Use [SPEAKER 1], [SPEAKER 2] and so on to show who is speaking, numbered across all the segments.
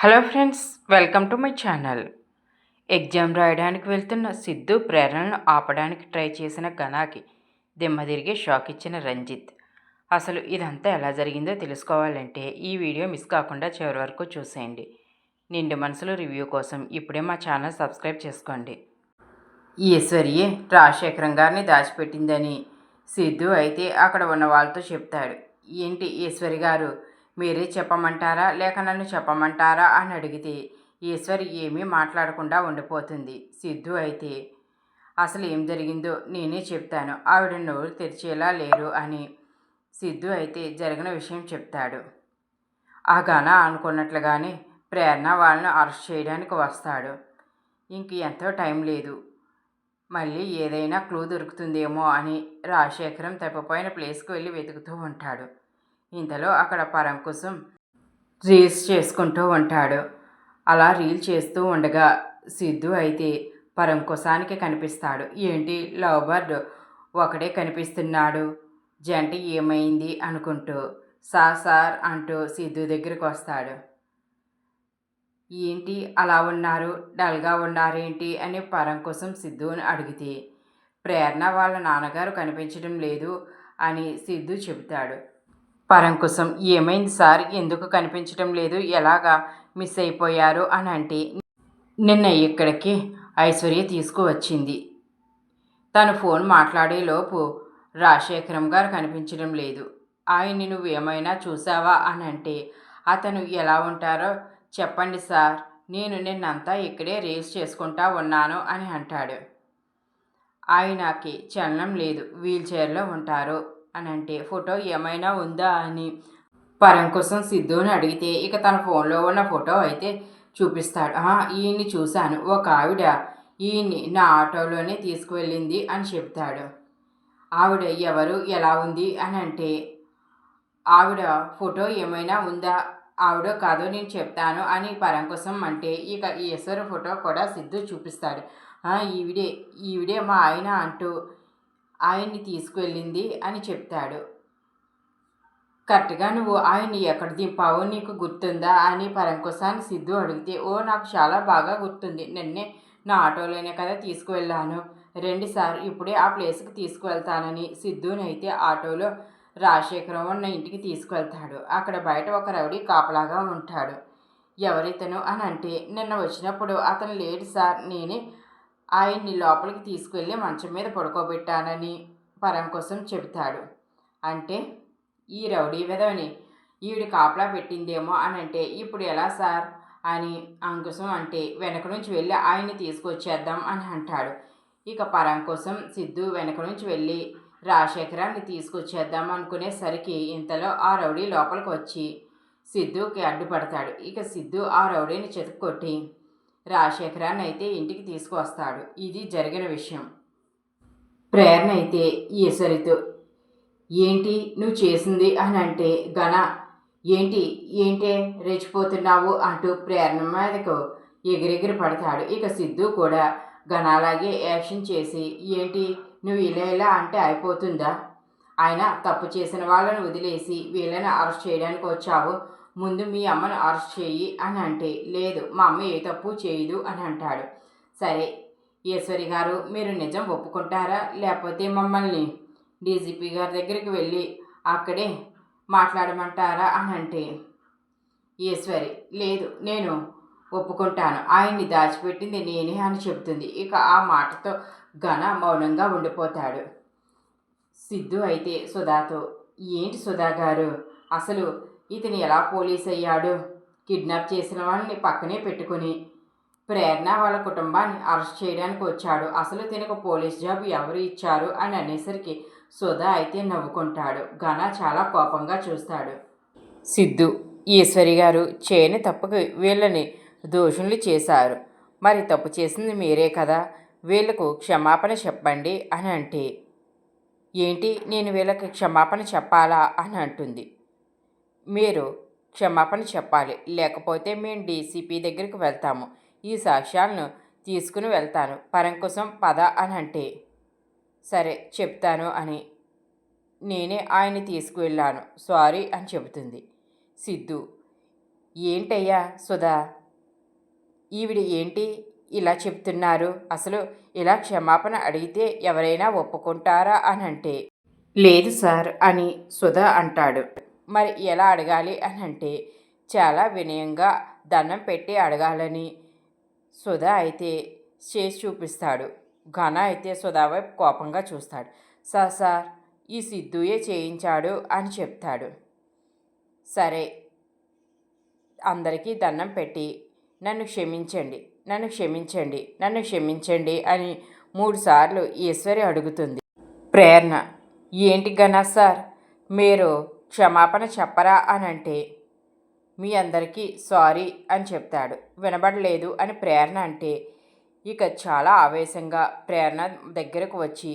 [SPEAKER 1] Hello friends, welcome to my channel. Exam రాయడానికి వెళ్తున్న సిద్ధు ప్రేరణను ఆపడానికి ట్రై చేసిన ఘనాకి దిమ్మదిరిగి షాక్ ఇచ్చిన రంజిత్. అసలు ఇదంతా ఎలా జరిగిందో తెలుసుకోవాలంటే ఈ వీడియో మిస్ కాకుండా చివరి వరకు చూసేయండి. నిండు మనసులు రివ్యూ కోసం ఇప్పుడే మా ఛానల్ సబ్స్క్రైబ్ చేసుకోండి. ఈశ్వర్యే రాజశేఖరం గారిని దాచిపెట్టిందని సిద్ధు అయితే అక్కడ ఉన్న వాళ్ళతో చెప్తాడు. ఏంటి ఈశ్వరి గారు, మీరే చెప్పమంటారా లేక నన్ను చెప్పమంటారా అని అడిగితే ఈశ్వరి ఏమీ మాట్లాడకుండా ఉండిపోతుంది. సిద్ధు అయితే అసలు ఏం జరిగిందో నేనే చెప్తాను, ఆవిడ నోరు తెరిచేలా లేరు అని సిద్ధు అయితే జరిగిన విషయం చెప్తాడు. ఆ ఘన అనుకున్నట్లుగానే ప్రేరణ వాళ్ళని అరెస్ట్ చేయడానికి వస్తాడు. ఇంక ఎంతో టైం లేదు, మళ్ళీ ఏదైనా క్లూ దొరుకుతుందేమో అని రాజశేఖరం తప్పిపోయిన ప్లేస్కి వెళ్ళి వెతుకుతూ ఉంటాడు. ఇంతలో అక్కడ పరంకుశం రీల్స్ చేసుకుంటూ ఉంటాడు. అలా రీల్ చేస్తూ ఉండగా సిద్ధు అయితే పరంకుశానికి కనిపిస్తాడు. ఏంటి లవ్ బర్డ్ ఒకడే కనిపిస్తున్నాడు, జంట ఏమైంది అనుకుంటూ సార్ అంటూ సిద్ధు దగ్గరికి వస్తాడు. ఏంటి అలా ఉన్నారు, డల్గా ఉన్నారేంటి అని పరంకుశం సిద్ధుని అడిగితే ప్రేరణ వాళ్ళ నాన్నగారు కనిపించడం లేదు అని సిద్ధు చెబుతాడు. పరంకుశం ఏమైంది సార్, ఎందుకు కనిపించడం లేదు, ఎలాగా మిస్ అయిపోయారు అని అంటే నిన్న ఇక్కడికి ఐశ్వర్య తీసుకువచ్చింది. తను ఫోన్ మాట్లాడేలోపు రాజశేఖరం గారు కనిపించడం లేదు. ఆయన్ని నువ్వేమైనా చూసావా అని అంటే అతను ఎలా ఉంటారో చెప్పండి సార్, నేను నిన్నంతా ఇక్కడే రేస్ చేసుకుంటా ఉన్నాను అని అంటాడు. ఆయనకి చలనం లేదు, వీల్ చైర్లో ఉంటారు అని అంటే ఫోటో ఏమైనా ఉందా అని పరంకుశం సిద్ధుని అడిగితే ఇక తన ఫోన్లో ఉన్న ఫోటో అయితే చూపిస్తాడు. ఈయన్ని చూశాను, ఒక ఆవిడ ఈయన్ని నా ఆటోలోనే తీసుకువెళ్ళింది అని చెప్తాడు. ఆవిడ ఎవరు, ఎలా ఉంది అని అంటే ఆవిడ ఫోటో ఏమైనా ఉందా, ఆవిడ కాదో నేను చెప్తాను అని పరంకుశం అంటే ఇక ఈశ్వరు ఫోటో కూడా సిద్ధు చూపిస్తాడు. ఈవిడే మా ఆయన అంటూ ఆయన్ని తీసుకువెళ్ళింది అని చెప్తాడు. కరెక్ట్గా నువ్వు ఆయన్ని ఎక్కడ దింపావో నీకు గుర్తుందా అని పరంకుశాన్ని సిద్ధు అడిగితే నాకు చాలా బాగా గుర్తుంది, నిన్నే నా ఆటోలోనే కదా తీసుకువెళ్ళాను, రండి సార్ ఇప్పుడే ఆ ప్లేస్కి తీసుకువెళ్తానని సిద్ధుని అయితే ఆటోలో రాజశేఖరం ఉన్న ఇంటికి తీసుకువెళ్తాడు. అక్కడ బయట ఒక రౌడీ కాపలాగా ఉంటాడు. ఎవరితను అని అంటే నిన్న వచ్చినప్పుడు అతను లేడు సార్, నేనే ఆయన్ని లోపలికి తీసుకువెళ్ళి మంచం మీద పడుకోబెట్టానని పరంకుశం చెబుతాడు. అంటే ఈ రౌడీ విధవని ఈవిడ కాపలా పెట్టిందేమో అని అంటే ఇప్పుడు ఎలా సార్ అని అంకుశం అంటే వెనక నుంచి వెళ్ళి ఆయన్ని తీసుకొచ్చేద్దాం అని అంటాడు. ఇక పరంకుశం సిద్ధు వెనక నుంచి వెళ్ళి రాజశేఖరాన్ని తీసుకొచ్చేద్దాం అనుకునేసరికి ఇంతలో ఆ రౌడీ లోపలికి వచ్చి సిద్ధుకి అడ్డుపడతాడు. ఇక సిద్ధు ఆ రౌడీని చెతుక్కొట్టి రాజశేఖరాన్ని అయితే ఇంటికి తీసుకువస్తాడు. ఇది జరిగిన విషయం. ప్రేరణ అయితే ఈశ్వరితో ఏంటి నువ్వు చేసింది అని అంటే ఘన ఏంటే రెచ్చిపోతున్నావు అంటూ ప్రేరణ మీదకు ఎగిరెగిరి పడతాడు. ఇక సిద్ధు కూడా ఘనాలాగే యాక్షన్ చేసి ఏంటి నువ్వు ఇలా అంటే అయిపోతుందా, ఆయన తప్పు చేసిన వాళ్ళని వదిలేసి వీళ్ళని అరెస్ట్ చేయడానికి వచ్చావు, ముందు మీ అమ్మను అరెస్ట్ చేయి అని అంటే లేదు మా అమ్మ ఏ తప్పు చేయదు అని అంటాడు. సరే ఈశ్వరి గారు, మీరు నిజం ఒప్పుకుంటారా లేకపోతే మమ్మల్ని డీజీపీ గారి దగ్గరికి వెళ్ళి అక్కడే మాట్లాడమంటారా అని అంటే ఈశ్వరి లేదు నేను ఒప్పుకుంటాను, ఆయన్ని దాచిపెట్టింది నేనే అని చెబుతుంది. ఇక ఆ మాటతో ఘన మౌనంగా ఉండిపోతాడు. సిద్ధు అయితే సుధాతో ఏంటి సుధా గారు, అసలు ఇతను ఎలా పోలీస్ అయ్యాడు, కిడ్నాప్ చేసిన వాళ్ళని పక్కనే పెట్టుకుని ప్రేరణ వాళ్ళ కుటుంబాన్ని అరెస్ట్ చేయడానికి వచ్చాడు, అసలు తినకు పోలీస్ జాబ్ ఎవరు ఇచ్చారు అని అనేసరికి సుధా అయితే నవ్వుకుంటాడు. ఘన చాలా కోపంగా చూస్తాడు. సిద్ధు ఈశ్వరి గారు చేయని తప్పుకు వీళ్ళని దోషుల్ని చేశారు, మరి తప్పు చేసింది మీరే కదా, వీళ్ళకు క్షమాపణ చెప్పండి అని అంటే ఏంటి నేను వీళ్ళకి క్షమాపణ చెప్పాలా అని అంటుంది. మీరు క్షమాపణ చెప్పాలి, లేకపోతే మేము డీసీపీ దగ్గరికి వెళ్తాము, ఈ సాక్ష్యాలను తీసుకుని వెళ్తాను, పరంకుశం పద అని అంటే సరే చెప్తాను అని నేనే ఆయన్ని తీసుకువెళ్ళాను, సారీ అని చెబుతుంది. సిద్ధు ఏంటయ్యా సుధా, ఈవిడ ఏంటి ఇలా చెప్తున్నారు? అసలు ఇలా క్షమాపణ అడిగితే ఎవరైనా ఒప్పుకుంటారా అని అంటే, లేదు సార్ అని సుధా అంటాడు. మరి ఎలా అడగాలి అని అంటే, చాలా వినయంగా దండం పెట్టి అడగాలని సుధా అయితే చేసి చూపిస్తాడు. ఘన అయితే సుధా వైపు కోపంగా చూస్తాడు. సార్ ఈ సిద్ధుయే చేయించాడు అని చెప్తాడు. సరే, అందరికీ దండం పెట్టి నన్ను క్షమించండి, నన్ను క్షమించండి, నన్ను క్షమించండి అని 3 సార్లు ఈశ్వరి అడుగుతుంది. ప్రేరణ, ఏంటి ఘన సార్, మీరు క్షమాపణ చెప్పరా అని అంటే, మీ అందరికీ సారీ అని చెప్తాడు. వినబడలేదు అని ప్రేరణ అంటే, ఇక చాలా ఆవేశంగా ప్రేరణ దగ్గరకు వచ్చి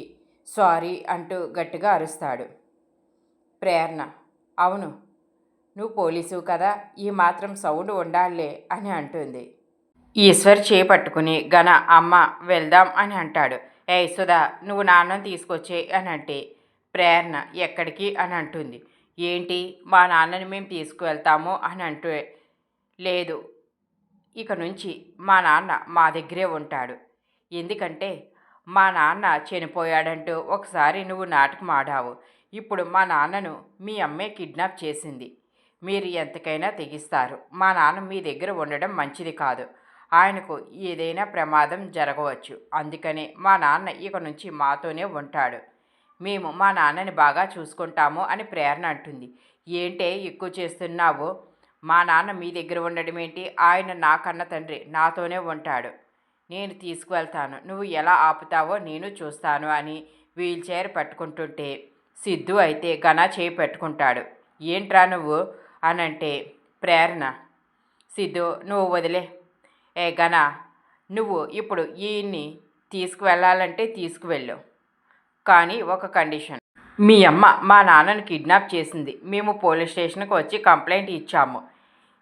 [SPEAKER 1] సారీ అంటూ గట్టిగా అరుస్తాడు. ప్రేరణ, అవును, నువ్వు పోలీసు కదా, ఈ మాత్రం సౌండ్ ఉండాలే అని అంటుంది. ఈశ్వర్ చేపట్టుకుని ఘన అమ్మ వెళ్దాం అని అంటాడు. ఏ సుధా, నువ్వు నాన్నని తీసుకొచ్చే అని అంటే, ప్రేరణ ఎక్కడికి అని అంటుంది. ఏంటి, మా నాన్నని మేము తీసుకువెళ్తాము అని అంటూ, లేదు, ఇక నుంచి మా నాన్న మా దగ్గరే ఉంటాడు. ఎందుకంటే మా నాన్న చనిపోయాడంటూ ఒకసారి నువ్వు నాటకం ఆడావు. ఇప్పుడు మా నాన్నను మీ అమ్మే కిడ్నాప్ చేసింది. మీరు ఎంతకైనా తెగిస్తారు. మా నాన్న మీ దగ్గర ఉండడం మంచిది కాదు. ఆయనకు ఏదైనా ప్రమాదం జరగవచ్చు. అందుకనే మా నాన్న ఇక నుంచి మాతోనే ఉంటాడు. మేము మా నాన్నని బాగా చూసుకుంటాము అని ప్రేరణ అంటుంది. ఏంటే ఎక్కువ చేస్తున్నావు? మా నాన్న మీ దగ్గర ఉండడం ఏంటి? ఆయన నాకన్న తండ్రి, నాతోనే ఉంటాడు. నేను తీసుకువెళ్తాను, నువ్వు ఎలా ఆపుతావో నేను చూస్తాను అని వీల్ చైర్ పట్టుకుంటుంటే సిద్ధు అయితే ఘన చేయి పెట్టుకుంటాడు. ఏంట్రా నువ్వు అనంటే, ప్రేరణ, సిద్ధు నువ్వు వదిలే. ఏ ఘన, నువ్వు ఇప్పుడు ఈయన్ని తీసుకువెళ్ళాలంటే తీసుకువెళ్ళు, కానీ ఒక కండిషన్. మీ అమ్మ మా నాన్నని కిడ్నాప్ చేసింది. మేము పోలీస్ స్టేషన్కి వచ్చి కంప్లైంట్ ఇచ్చాము.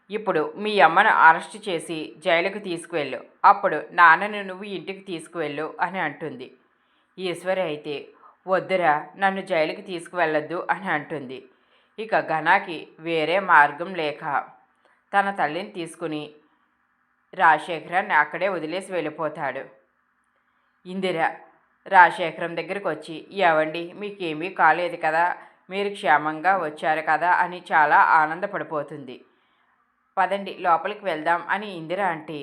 [SPEAKER 1] ఇప్పుడు మీ అమ్మను అరెస్ట్ చేసి జైలుకు తీసుకువెళ్ళు, అప్పుడు నాన్నని నువ్వు ఇంటికి తీసుకువెళ్ళు అని అంటుంది. ఈశ్వరి అయితే, వద్దురా, నన్ను జైలుకి తీసుకువెళ్ళొద్దు అని అంటుంది. ఇక ఘనాకి వేరే మార్గం లేక తన తల్లిని తీసుకుని రాజశేఖరాన్ని అక్కడే వదిలేసి వెళ్ళిపోతాడు. ఇందిర రాజశేఖరం దగ్గరికి వచ్చి, ఏవండి, మీకేమీ కాలేదు కదా, మీరు క్షేమంగా వచ్చారు కదా అని చాలా ఆనందపడిపోతుంది. పదండి లోపలికి వెళ్దాం అని ఇందిర అంటే,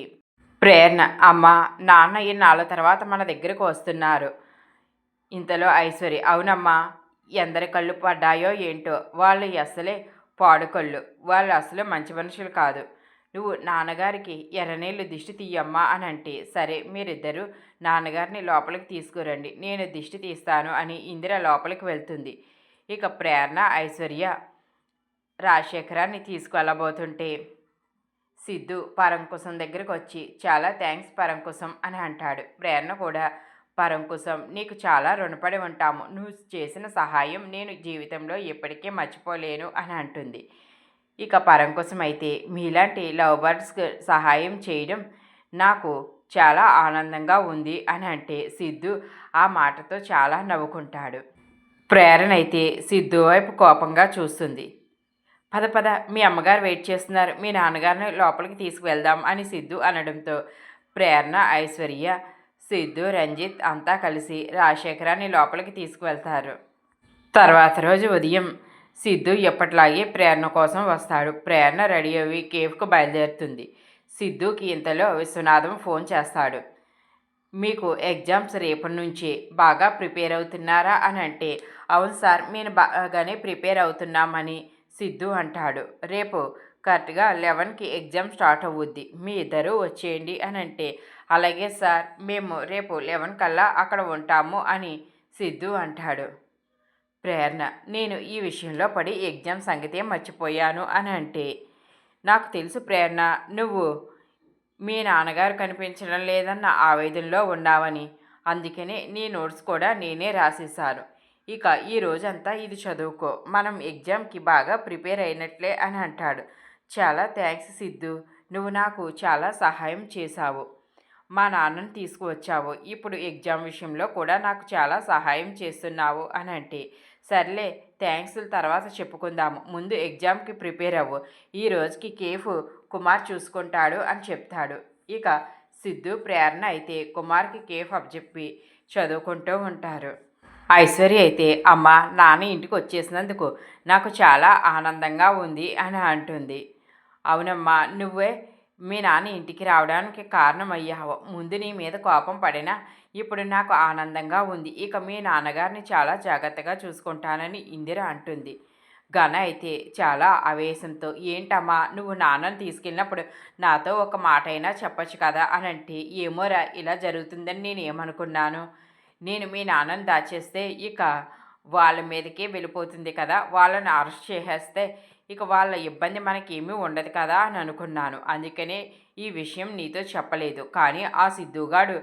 [SPEAKER 1] ప్రేరణ, అమ్మ నాన్న ఇన్నాళ్ళ తర్వాత మన దగ్గరకు వస్తున్నారు. ఇంతలో ఐశ్వర్య, అవునమ్మా, ఎందరి కళ్ళు పడ్డాయో ఏంటో, వాళ్ళు అసలే పాడుకళ్ళు, వాళ్ళు అసలు మంచి మనుషులు కాదు. నువ్వు నాన్నగారికి ఎర్రనీళ్ళు దిష్టి తీయమ్మా అని అంటే, సరే మీరిద్దరూ నాన్నగారిని లోపలికి తీసుకురండి, నేను దిష్టి తీస్తాను అని ఇందిర లోపలికి వెళ్తుంది. ఇక ప్రేరణ ఐశ్వర్య రాజశేఖరాన్ని తీసుకెళ్ళబోతుంటే సిద్ధు పరంకుశం దగ్గరికి వచ్చి, చాలా థ్యాంక్స్ పరంకుశం అని అంటాడు. ప్రేరణ కూడా, పరంకుశం, నీకు చాలా రుణపడి ఉంటాము. నువ్వు చేసిన సహాయం నేను జీవితంలో ఎప్పటికీ మర్చిపోలేను అని అంటుంది. ఇక పరంకుశం అయితే, మీలాంటి లవ్ బర్డ్స్కి సహాయం చేయడం నాకు చాలా ఆనందంగా ఉంది అని అంటే సిద్ధు ఆ మాటతో చాలా నవ్వుకుంటాడు. ప్రేరణ అయితే సిద్ధు వైపు కోపంగా చూస్తుంది. పద పద, మీ అమ్మగారు వెయిట్ చేస్తున్నారు, మీ నాన్నగారిని లోపలికి తీసుకువెళ్దాం అని సిద్ధు అనడంతో ప్రేరణ ఐశ్వర్య సిద్ధు రంజిత్ అంతా కలిసి రాజశేఖరాన్ని లోపలికి తీసుకువెళ్తారు. తర్వాత రోజు ఉదయం సిద్ధు ఎప్పట్లాగే ప్రేరణ కోసం వస్తాడు. ప్రేరణ రెడీ అయ్యి కేఫ్కు బయలుదేరుతుంది. సిద్ధుకి ఇంతలో విశ్వనాథం ఫోన్ చేస్తాడు. మీకు ఎగ్జామ్స్ రేపటి నుంచి బాగా ప్రిపేర్ అవుతున్నారా అని అంటే, అవును సార్, మేము బాగానే ప్రిపేర్ అవుతున్నామని సిద్ధు అంటాడు. రేపు కరెక్ట్గా 11కి ఎగ్జామ్ స్టార్ట్ అవుద్ది, మీ ఇద్దరూ వచ్చేయండి అని అంటే, అలాగే సార్, మేము రేపు 11 కల్లా అక్కడ ఉంటాము అని సిద్ధు అంటాడు. ప్రేరణ, నేను ఈ విషయంలో పడి ఎగ్జామ్ సంగతే మర్చిపోయాను అని అంటే, నాకు తెలుసు ప్రేరణ, నువ్వు మీ నాన్నగారు కనిపించడం లేదన్న ఆవేదనలో ఉన్నావని, అందుకనే నీ నోట్స్ కూడా నేనే రాసేశాను. ఇక ఈ రోజంతా ఇది చదువుకో, మనం ఎగ్జామ్కి బాగా ప్రిపేర్ అయినట్లే అని అంటాడు. చాలా థ్యాంక్స్ సిద్ధు, నువ్వు నాకు చాలా సహాయం చేశావు. మా నాన్నని తీసుకువచ్చావు, ఇప్పుడు ఎగ్జామ్ విషయంలో కూడా నాకు చాలా సహాయం చేస్తున్నావు అని అంటే, సర్లే థ్యాంక్స్లు తర్వాత చెప్పుకుందాము, ముందు ఎగ్జామ్కి ప్రిపేర్ అవ్వు, ఈ రోజుకి కేఫ్ కుమార్ చూసుకుంటాడు అని చెప్తాడు. ఇక సిద్ధు ప్రేరణ అయితే కుమార్కి కేఫ్ అప్పచెప్పి చదువుకుంటూ ఉంటారు. ఐశ్వర్య అయితే అమ్మ నాన్న ఇంటికి వచ్చేసినందుకు నాకు చాలా ఆనందంగా ఉంది అని అంటుంది. అవునమ్మా, నువ్వే మీ నాన్న ఇంటికి రావడానికి కారణమయ్యావు. ముందు నీ మీద కోపం పడినా ఇప్పుడు నాకు ఆనందంగా ఉంది. ఇక మీ నాన్నగారిని చాలా జాగ్రత్తగా చూసుకుంటానని ఇందిర అంటుంది. ఘన అయితే చాలా ఆవేశంతో ఏంటమ్మా నువ్వు నాన్నను తీసుకెళ్ళినప్పుడు నాతో ఒక మాట అయినా చెప్పచ్చు కదా అని అంటే, ఏమోరా ఇలా జరుగుతుందని నేను ఏమనుకున్నాను. నేను మీ నాన్నను దాచేస్తే ఇక వాళ్ళ మీదకే వెళ్ళిపోతుంది కదా, వాళ్ళని అరెస్ట్ చేసేస్తే ఇక వాళ్ళ ఇబ్బంది మనకేమీ ఉండదు కదా అని అనుకున్నాను. అందుకనే ఈ విషయం నీతో చెప్పలేదు. కానీ ఆ సిద్ధుగాడు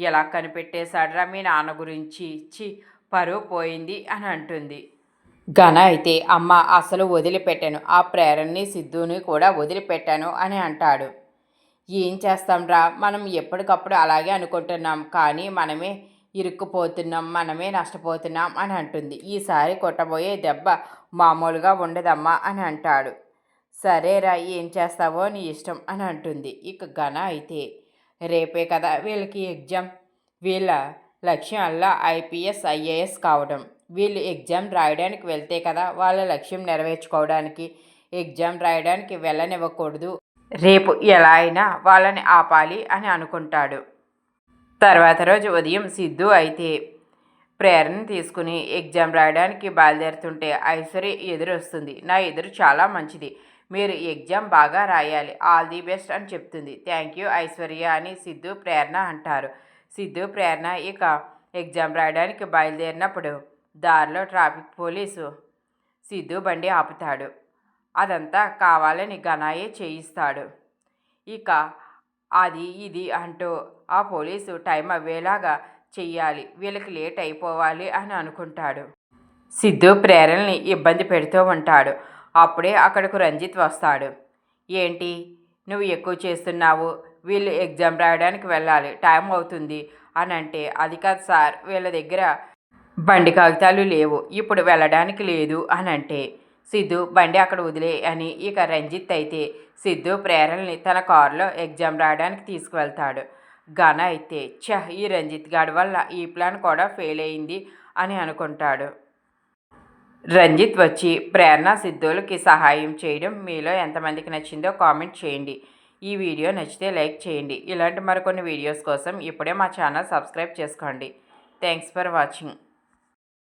[SPEAKER 1] ఎలా కనిపెట్టేశాడ్రా మీ నాన్న గురించి, పరువు పోయింది అని అంటుంది. ఘన అయితే అమ్మ అసలు వదిలిపెట్టాను, ఆ ప్రేరణని సిద్ధుని కూడా వదిలిపెట్టాను అని అంటాడు. ఏం చేస్తాంరా, మనం ఎప్పటికప్పుడు అలాగే అనుకుంటున్నాం, కానీ మనమే ఇరుక్కుపోతున్నాం, మనమే నష్టపోతున్నాం అని అంటుంది. ఈసారి కొట్టబోయే దెబ్బ మామూలుగా ఉండదమ్మా అని అంటాడు. సరేరా ఏం చేస్తావో నీ ఇష్టం అని అంటుంది. ఇక ఘన అయితే రేపే కదా వీళ్ళకి ఎగ్జామ్, వీళ్ళ లక్ష్యం అల్లా ఐపీఎస్ ఐఏఎస్ కావడం. వీళ్ళు ఎగ్జామ్ రాయడానికి వెళ్తే కదా వాళ్ళ లక్ష్యం నెరవేర్చుకోవడానికి. ఎగ్జామ్ రాయడానికి వెళ్ళనివ్వకూడదు, రేపు ఎలా అయినా వాళ్ళని ఆపాలి అని అనుకుంటాడు. తర్వాత రోజు ఉదయం సిద్ధు అయితే ప్రేరణ తీసుకుని ఎగ్జామ్ రాయడానికి బయలుదేరుతుంటే ఐశ్వర్య ఎదురొస్తుంది. నా ఎదురు చాలా మంచిది, మీరు ఎగ్జామ్ బాగా రాయాలి, ఆల్ ది బెస్ట్ అని చెప్తుంది. థ్యాంక్ యూ ఐశ్వర్య అని సిద్ధు ప్రేరణ అంటారు. సిద్ధు ప్రేరణ ఇక ఎగ్జామ్ రాయడానికి బయలుదేరినప్పుడు దారిలో ట్రాఫిక్ పోలీసు సిద్ధు బండి ఆపుతాడు. అదంతా కావాలని ఘనాయే చేయిస్తాడు. ఇక అది ఇది అంటూ ఆ పోలీసు టైం అవ్వేలాగా చెయ్యాలి, వీళ్ళకి లేట్ అయిపోవాలి అని అనుకుంటాడు. సిద్ధు ప్రేరణని ఇబ్బంది పెడుతూ ఉంటాడు. అప్పుడే అక్కడకు రంజిత్ వస్తాడు. ఏంటి నువ్వు ఎక్కువ చేస్తున్నావు, వీళ్ళు ఎగ్జామ్ రాయడానికి వెళ్ళాలి, టైం అవుతుంది అని అంటే, అది కాదు సార్, వీళ్ళ దగ్గర బండి కాగితాలు లేవు, ఇప్పుడు వెళ్ళడానికి లేదు అని అంటే, సిద్ధు బండి అక్కడ వదిలే అని ఇక రంజిత్ అయితే సిద్ధు ప్రేరణని తన కారులో ఎగ్జామ్ రాయడానికి తీసుకువెళ్తాడు. ఘన అయితే ఈ రంజిత్ గాడి వల్ల ఈ ప్లాన్ కూడా ఫెయిల్ అయింది అని అనుకుంటాడు. రంజిత్ వచ్చి ప్రేరణ సిద్ధులకి సహాయం చేయడం మీలో ఎంతమందికి నచ్చిందో కామెంట్ చేయండి. ఈ వీడియో నచ్చితే లైక్ చేయండి. ఇలాంటి మరికొన్ని వీడియోస్ కోసం ఇప్పుడే మా ఛానల్ సబ్స్క్రైబ్ చేసుకోండి. Thanks for watching.